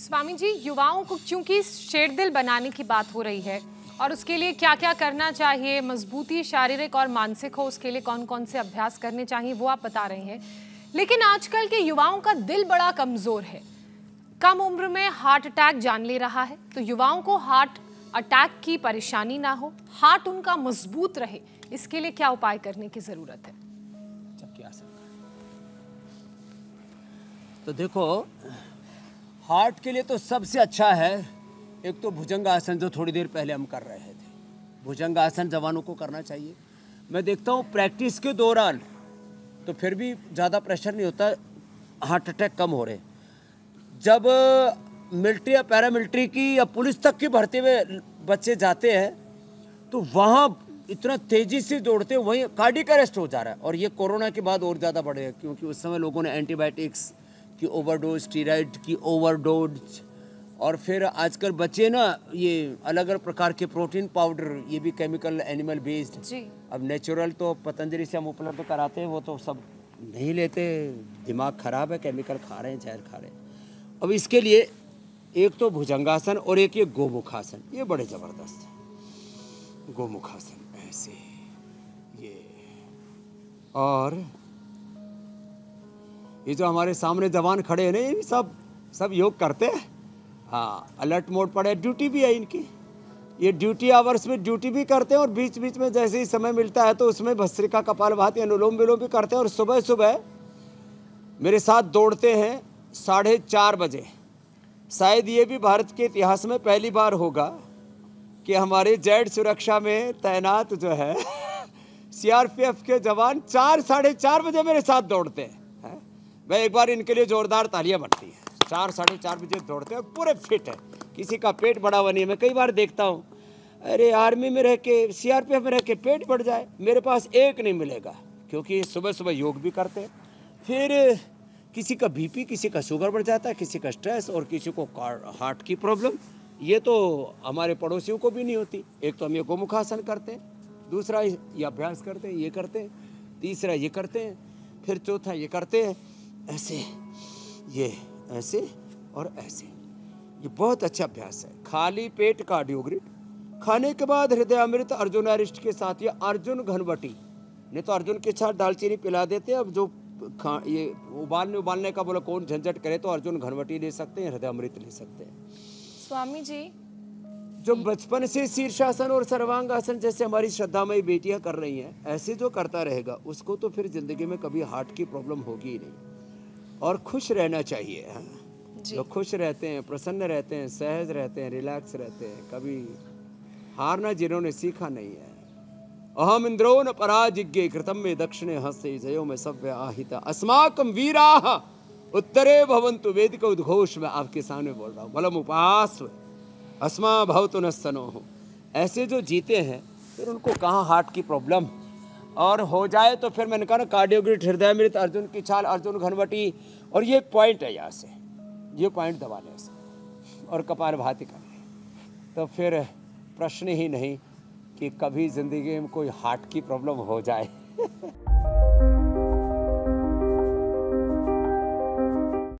स्वामी जी, युवाओं को क्योंकि शेरदिल बनाने की बात हो रही है और उसके लिए क्या क्या करना चाहिए, मजबूती शारीरिक और मानसिक हो उसके लिए कौन कौन से अभ्यास करने चाहिए वो आप बता रहे हैं। लेकिन आजकल के युवाओं का दिल बड़ा कमजोर है, कम उम्र में हार्ट अटैक जान ले रहा है। तो युवाओं को हार्ट अटैक की परेशानी ना हो, हार्ट उनका मजबूत रहे, इसके लिए क्या उपाय करने की जरूरत है? तो देखो, हार्ट के लिए तो सबसे अच्छा है एक तो भुजंगासन, जो थोड़ी देर पहले हम कर रहे थे। भुजंगासन जवानों को करना चाहिए। मैं देखता हूँ प्रैक्टिस के दौरान तो फिर भी ज़्यादा प्रेशर नहीं होता, हार्ट अटैक कम हो रहे। जब मिलिट्री या पैरामिलिट्री की या पुलिस तक की भर्ती में बच्चे जाते हैं तो वहाँ इतना तेज़ी से दौड़ते हैं, वहीं कार्डियक अरेस्ट हो जा रहा है। और ये कोरोना के बाद और ज़्यादा बढ़ेगा, क्योंकि उस समय लोगों ने एंटीबायोटिक्स की ओवरडोज, स्टीरॉइड की ओवरडोज, और फिर आजकल बच्चे ना ये अलग अलग प्रकार के प्रोटीन पाउडर, ये भी केमिकल एनिमल बेस्ड जी। अब नेचुरल तो पतंजलि से हम उपलब्ध कराते हैं, वो तो सब नहीं लेते, दिमाग खराब है, केमिकल खा रहे हैं, जहर खा रहे हैं। अब इसके लिए एक तो भुजंगासन और एक ये गोमुखासन, ये बड़े ज़बरदस्त है। गोमुखासन ऐसे ये, और ये जो हमारे सामने जवान खड़े हैं ना, ये सब योग करते हैं। हाँ, अलर्ट मोड पर है, ड्यूटी भी है इनकी। ये ड्यूटी आवर्स में ड्यूटी भी करते हैं और बीच बीच में जैसे ही समय मिलता है तो उसमें भस्त्रिका कपालभाति अनुलोम विलोम भी करते हैं। और सुबह सुबह मेरे साथ दौड़ते हैं 4:30 बजे। शायद ये भी भारत के इतिहास में पहली बार होगा कि हमारे जेड सुरक्षा में तैनात जो है सीआरपीएफ के जवान 4-4:30 बजे मेरे साथ दौड़ते हैं। मैं एक बार इनके लिए जोरदार तालियां बनती है। 4-4:30 बजे दौड़ते हैं, पूरे फिट है, किसी का पेट बड़ा हुआ नहीं है। मैं कई बार देखता हूँ, अरे आर्मी में रह के, सीआरपीएफ में रह के पेट बढ़ जाए, मेरे पास एक नहीं मिलेगा, क्योंकि सुबह सुबह योग भी करते हैं। फिर किसी का बीपी, किसी का शुगर बढ़ जाता है, किसी का स्ट्रेस, और किसी को हार्ट की प्रॉब्लम। ये तो हमारे पड़ोसियों को भी नहीं होती। एक तो हम ये गोमुखासन करते हैं, दूसरा ये अभ्यास करते हैं, ये करते हैं, तीसरा ये करते हैं, फिर चौथा ये करते हैं, ऐसे, ये ऐसे और ऐसे। ये बहुत अच्छा अभ्यास है। खाली पेट कार्डियोग्रिड, खाने के बाद हृदय अमृत अर्जुन अरिष्ट के साथ, ये अर्जुन घनवटी, नहीं तो अर्जुन के साथ दालचीनी पिला देते हैं। अब जो ये उबालने का बोला कौन झंझट करे, तो अर्जुन घनवटी ले सकते हैं, हृदय अमृत ले सकते हैं। स्वामी जी, जो बचपन से शीर्षासन और सर्वांगासन जैसे हमारी श्रद्धामयी बेटियां कर रही हैं, ऐसे जो करता रहेगा उसको तो फिर जिंदगी में कभी हार्ट की प्रॉब्लम होगी ही नहीं। और खुश रहना चाहिए। जो खुश रहते हैं, प्रसन्न रहते हैं, सहज रहते हैं, रिलैक्स रहते हैं, कभी हारना जिन्होंने सीखा नहीं है। अहम इंद्रो न पराजिज्ञे कृतम में दक्षिणे हस्ते जयो में सव्य आहिता अस्माकम वीराः उत्तरे भवन्तु। वेद का उद्घोष मैं आपके सामने बोल रहा हूँ। बलम उपास्व अस्मा भवतु न स्तनोः। ऐसे जो जीते हैं फिर उनको कहाँ हार्ट की प्रॉब्लम, और हो जाए तो फिर मैंने कहा ना, कार्डियोग्रिड, हृदय अमृत, अर्जुन की छाल, अर्जुन घनवटी, और ये पॉइंट है यहाँ से, ये पॉइंट दबाने से, और कपालभाति करने, तो फिर प्रश्न ही नहीं कि कभी ज़िंदगी में कोई हार्ट की प्रॉब्लम हो जाए।